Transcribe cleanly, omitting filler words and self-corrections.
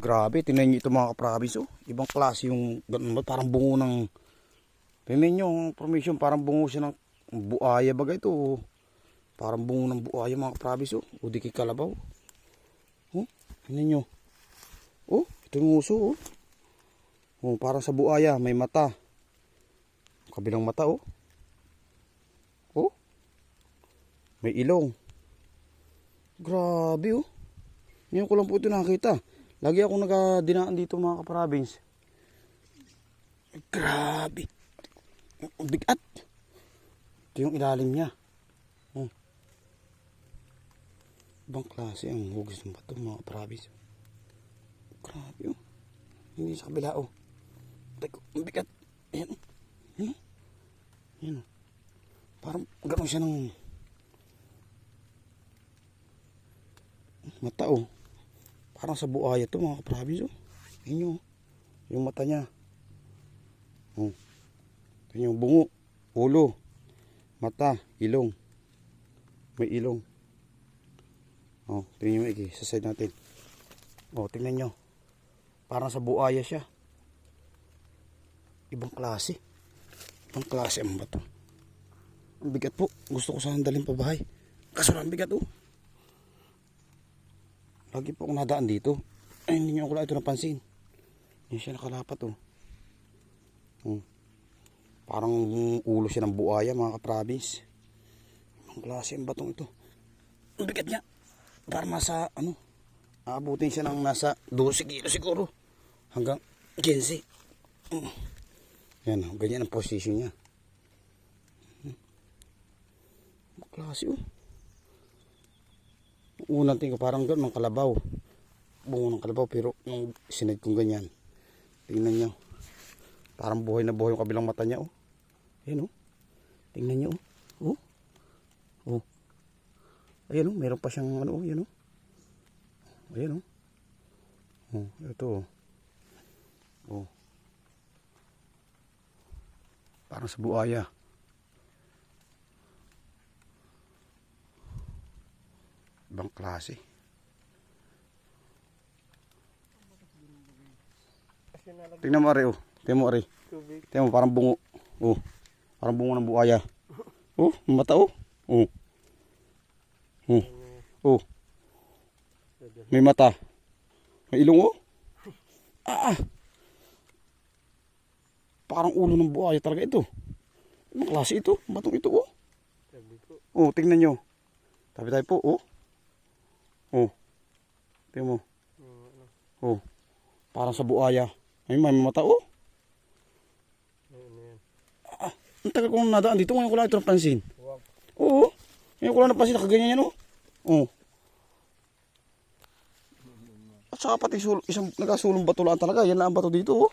Grabe, tingnan nyo ito mga kaprabis, oh. Ibang klase yung, parang bungo ng, tingnan nyo, ang formation, parang bungo siya ng buaya bagay ito, oh. Parang bungo ng buaya mga kaprabis, oh. O di kikalabaw. Oh, tingnan nyo. Oh, ito yung uso, oh. Oh, parang sa buaya, may mata. Kabilang mata, oh. Oh, may ilong. Grabe, oh. Ngayon ko lang po ito nakita. Lagi akong nagadinaan dito mga kaprabins. Grabe. Ang bigat. Ito yung ilalim niya. Oh. Ibang klase ang hugis ng bato mga kaprabins. Grabe, oh. Hindi sa kabila, oh. Teko, ang bigat. Ayan, oh. Ayan, oh. Ayan, oh. Parang gano'n siya ng mata, oh. Parang sa buaya to mga kaprabins, oh. Ayan, oh. Yung mata niya. Oh. Ayan yung bungo, ulo, mata, ilong. May ilong. Oh, tingnan mo iki sa side natin. Oh, tingnan nyo. Parang sa buaya siya. Ibang klase. Ibang klase ang bato. Ang bigat po. Gusto ko sanang dalhin pa bahay. Kaso ang bigat, oh. Lagi po akong nadaan dito. Ay, hindi nyo ako lang ito napansin. Hindi siya nakalapat, oh. Oh. Parang ulo siya ng buaya mga kaprabins. Ang klase ang batong ito. Ang bigat niya. Parang nasa ano, aabutin siya ng nasa 12 kilo siguro. Hanggang 15. Yan, ganyan ang position niya. Ang klase, oh. Unang tingin ko parang gano'n ng kalabaw. Bungo ng kalabaw pero nung sinad kong ganyan. Tingnan niyo. Parang buhay na buhay yung kabilang mata niya, oh. Ayan, oh. Tingnan niyo, oh. Oh. Oh. Ayan, oh. Meron pa siyang ano, oh. Ayan, oh. Ayan, oh. Oh, ito, oh. Oh. Parang sa buaya. Ibang klase. Tingnan mo, Ari, oh. Tingnan mo, Ari. Tingnan mo, parang bungo. Oh. Parang bungo ng buaya. Oh, mata, oh. Oh. Oh. Oh. May mata. May ilong, oh. Ah. Parang ulo ng buaya talaga ito. Anong klase ito? Batong ito, oh. Oh, tingnan nyo. Tabi tayo po, oh. Oh. Tingnan mo. Oh. Parang sa buaya. Ay, may mata, oh. Ah, ang tagal kong nadaan dito. Ngayon ko lang ito napansin. Oo. Ngayon ko lang napansin. Nakaganyan yan, oh. Oh. At saka pati isang nagasulong bato lang talaga. Yan lang ang bato dito, oh.